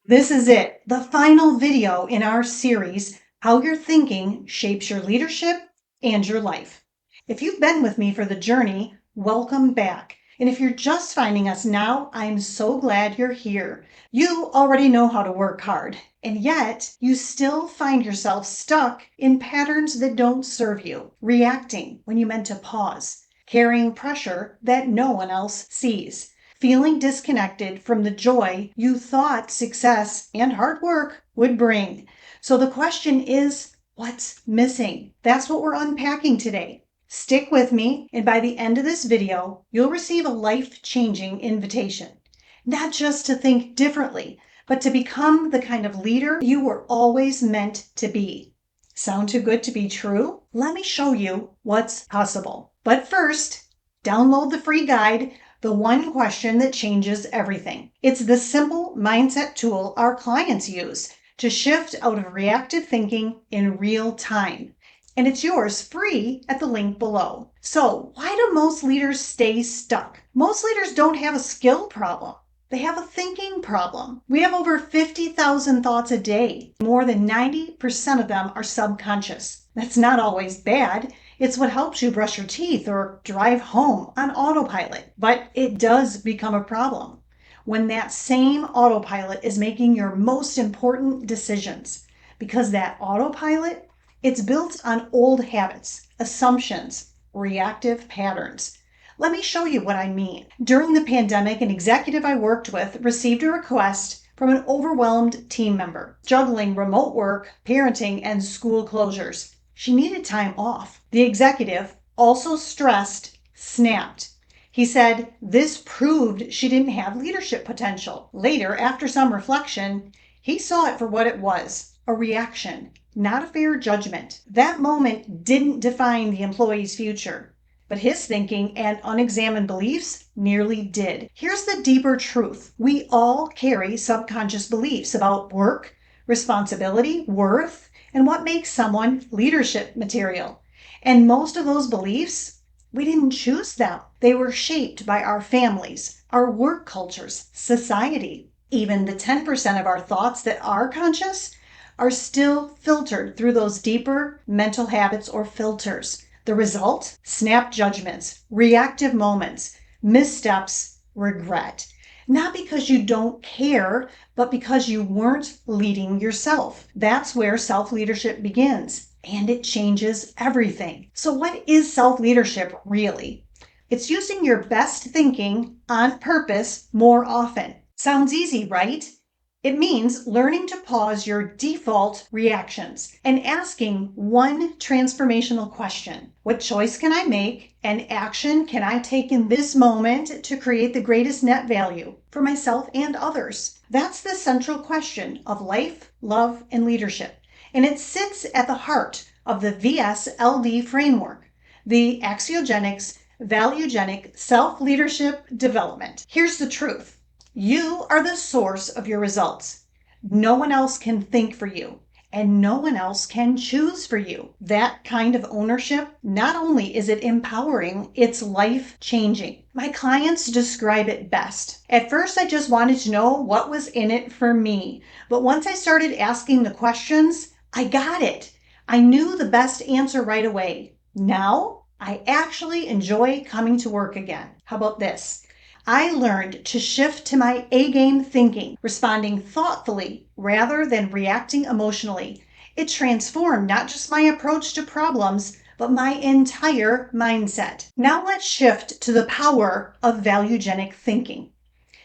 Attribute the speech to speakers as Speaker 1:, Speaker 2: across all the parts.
Speaker 1: This is it, the final video in our series, How Your Thinking Shapes Your Leadership and Your Life. If you've been with me for the journey, welcome back. And if you're just finding us now, I'm so glad you're here. You already know how to work hard, and yet you still find yourself stuck in patterns that don't serve you, reacting when you meant to pause, carrying pressure that no one else sees, feeling disconnected from the joy you thought success and hard work would bring. So the question is, what's missing? That's what we're unpacking today. Stick with me, and by the end of this video, you'll receive a life-changing invitation. Not just to think differently, but to become the kind of leader you were always meant to be. Sound too good to be true? Let me show you what's possible. But first, download the free guide, The One Question That Changes Everything. It's the simple mindset tool our clients use to shift out of reactive thinking in real time. And it's yours free at the link below. So, why do most leaders stay stuck? Most leaders don't have a skill problem. They have a thinking problem. We have over 50,000 thoughts a day. More than 90% of them are subconscious. That's not always bad. It's what helps you brush your teeth or drive home on autopilot. But it does become a problem when that same autopilot is making your most important decisions. Because that autopilot, it's built on old habits, assumptions, reactive patterns. Let me show you what I mean. During the pandemic, an executive I worked with received a request from an overwhelmed team member, juggling remote work, parenting, and school closures. She needed time off. The executive, also stressed, snapped. He said this proved she didn't have leadership potential. Later, after some reflection, he saw it for what it was, a reaction, not a fair judgment. That moment didn't define the employee's future, but his thinking and unexamined beliefs nearly did. Here's the deeper truth. We all carry subconscious beliefs about work, responsibility, worth, and what makes someone leadership material. And most of those beliefs, we didn't choose them. They were shaped by our families, our work cultures, society. Even the 10% of our thoughts that are conscious are still filtered through those deeper mental habits or filters. The result? Snap judgments, reactive moments, missteps, regret. Not because you don't care, but because you weren't leading yourself. That's where self-leadership begins, and it changes everything. So what is self-leadership really? It's using your best thinking on purpose more often. Sounds easy, right? It means learning to pause your default reactions and asking one transformational question. What choice can I make and action can I take in this moment to create the greatest net value for myself and others? That's the central question of life, love, and leadership. And it sits at the heart of the VSLD framework, the Axiogenics Valuegenic Self-Leadership Development. Here's the truth. You are the source of your results. No one else can think for you, and no one else can choose for you. That kind of ownership, not only is it empowering, it's life-changing. My clients describe it best. At first, I just wanted to know what was in it for me. But once I started asking the questions, I got it. I knew the best answer right away. Now, I actually enjoy coming to work again. How about this? I learned to shift to my A-game thinking, responding thoughtfully rather than reacting emotionally. It transformed not just my approach to problems, but my entire mindset. Now let's shift to the power of valuegenic thinking.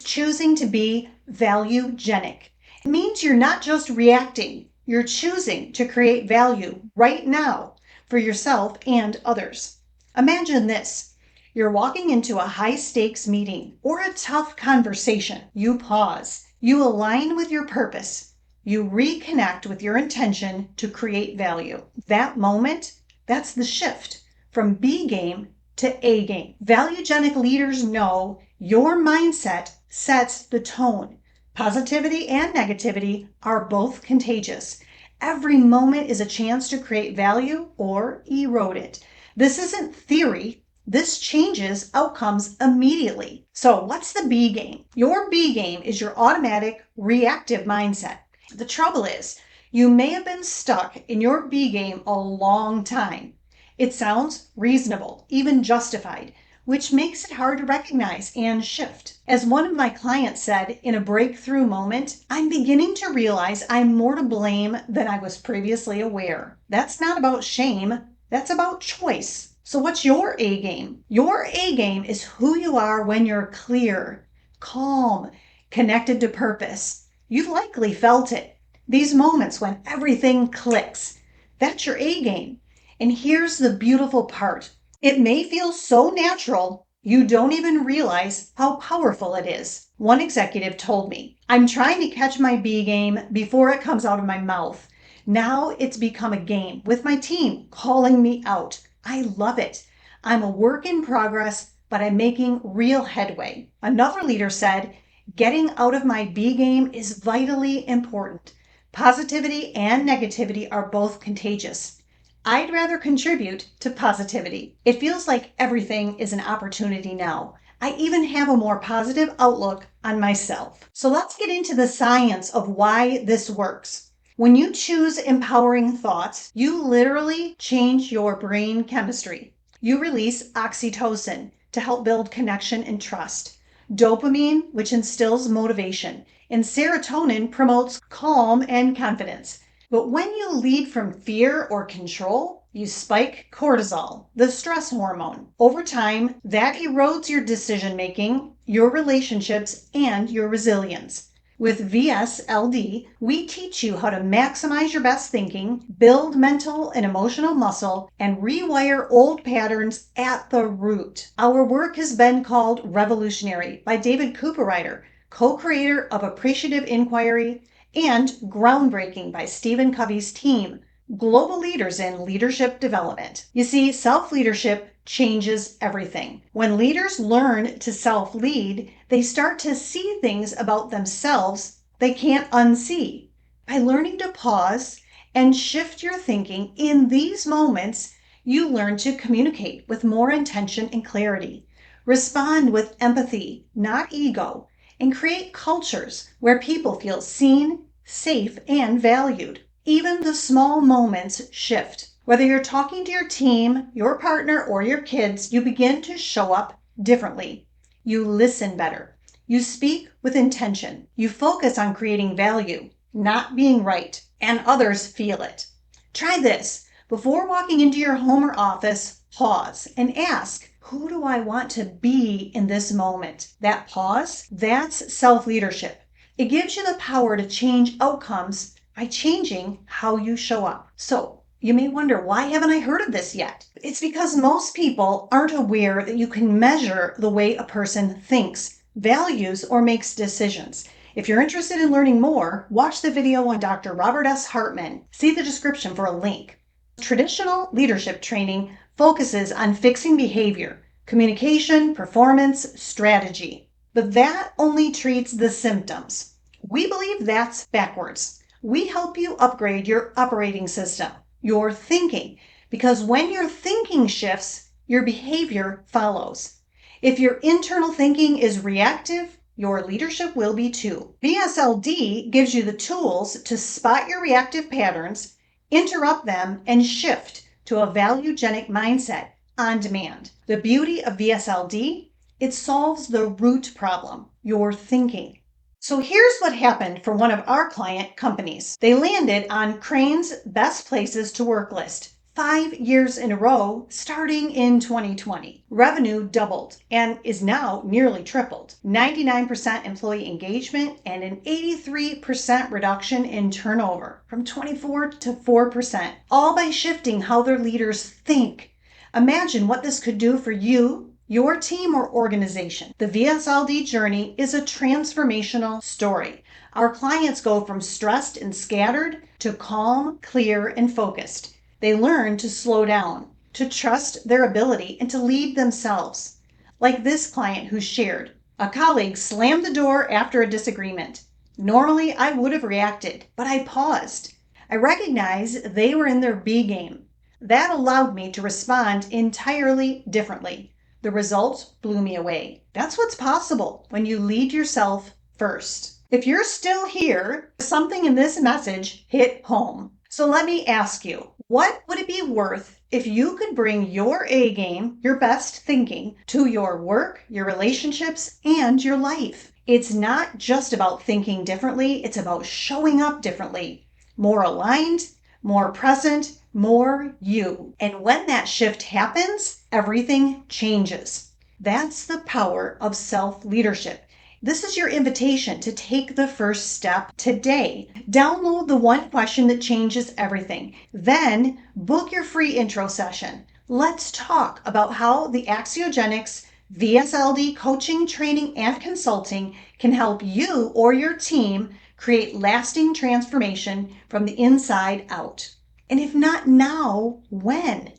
Speaker 1: Choosing to be valuegenic. It means you're not just reacting, you're choosing to create value right now for yourself and others. Imagine this. You're walking into a high-stakes meeting or a tough conversation. You pause. You align with your purpose. You reconnect with your intention to create value. That moment, that's the shift from B game to A game. Valuegenic leaders know your mindset sets the tone. Positivity and negativity are both contagious. Every moment is a chance to create value or erode it. This isn't theory. This changes outcomes immediately. So, what's the B game? Your B game is your automatic reactive mindset. The trouble is, you may have been stuck in your B game a long time. It sounds reasonable, even justified, which makes it hard to recognize and shift. As one of my clients said in a breakthrough moment, I'm beginning to realize I'm more to blame than I was previously aware. That's not about shame, that's about choice. So, what's your A game? Your A game is who you are when you're clear, calm, connected to purpose. You've likely felt it. These moments when everything clicks. That's your A game. And here's the beautiful part. It may feel so natural, you don't even realize how powerful it is. One executive told me, I'm trying to catch my B game before it comes out of my mouth. Now it's become a game with my team calling me out. I love it. I'm a work in progress, but I'm making real headway. Another leader said, getting out of my B game is vitally important. Positivity and negativity are both contagious. I'd rather contribute to positivity. It feels like everything is an opportunity now. I even have a more positive outlook on myself. So let's get into the science of why this works. When you choose empowering thoughts, you literally change your brain chemistry. You release oxytocin to help build connection and trust, dopamine, which instills motivation, and serotonin promotes calm and confidence. But when you lead from fear or control, you spike cortisol, the stress hormone. Over time, that erodes your decision making, your relationships, and your resilience. With VSLD, we teach you how to maximize your best thinking, build mental and emotional muscle, and rewire old patterns at the root. Our work has been called revolutionary by David Cooperrider, co-creator of Appreciative Inquiry, and groundbreaking by Stephen Covey's team, global leaders in leadership development. You see, self-leadership changes everything. When leaders learn to self-lead, they start to see things about themselves they can't unsee. By learning to pause and shift your thinking in these moments, you learn to communicate with more intention and clarity, respond with empathy, not ego, and create cultures where people feel seen, safe, and valued. Even the small moments shift. Whether you're talking to your team, your partner, or your kids, you begin to show up differently. You listen better. You speak with intention. You focus on creating value, not being right, and others feel it. Try this. Before walking into your home or office, pause and ask, who do I want to be in this moment? That pause, that's self-leadership. It gives you the power to change outcomes by changing how you show up. So, you may wonder, why haven't I heard of this yet? It's because most people aren't aware that you can measure the way a person thinks, values, or makes decisions. If you're interested in learning more, watch the video on Dr. Robert S. Hartman. See the description for a link. Traditional leadership training focuses on fixing behavior, communication, performance, strategy. But that only treats the symptoms. We believe that's backwards. We help you upgrade your operating system, your thinking, because when your thinking shifts, your behavior follows. If your internal thinking is reactive, your leadership will be too. VSLD gives you the tools to spot your reactive patterns, interrupt them, and shift to a valuegenic mindset on demand. The beauty of VSLD, it solves the root problem, your thinking. So here's what happened for one of our client companies. They landed on Crane's Best Places to Work list 5 years in a row, starting in 2020. Revenue doubled and is now nearly tripled. 99% employee engagement and an 83% reduction in turnover from 24 to 4%, all by shifting how their leaders think. Imagine what this could do for you, your team, or organization. The VSLD journey is a transformational story. Our clients go from stressed and scattered to calm, clear, and focused. They learn to slow down, to trust their ability, and to lead themselves. Like this client who shared, a colleague slammed the door after a disagreement. Normally, I would have reacted, but I paused. I recognized they were in their B game. That allowed me to respond entirely differently. The results blew me away. That's what's possible when you lead yourself first. If you're still here, something in this message hit home. So let me ask you, what would it be worth if you could bring your A game, your best thinking, to your work, your relationships, and your life? It's not just about thinking differently, it's about showing up differently, more aligned, more present, more you. And when that shift happens, everything changes. That's the power of self-leadership. This is your invitation to take the first step today. Download the one question that changes everything. Then book your free intro session. Let's talk about how the Axiogenics VSLD coaching, training, and consulting can help you or your team create lasting transformation from the inside out. And if not now, when?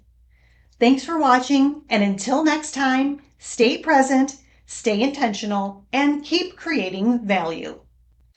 Speaker 1: Thanks for watching, and until next time, stay present, stay intentional, and keep creating value.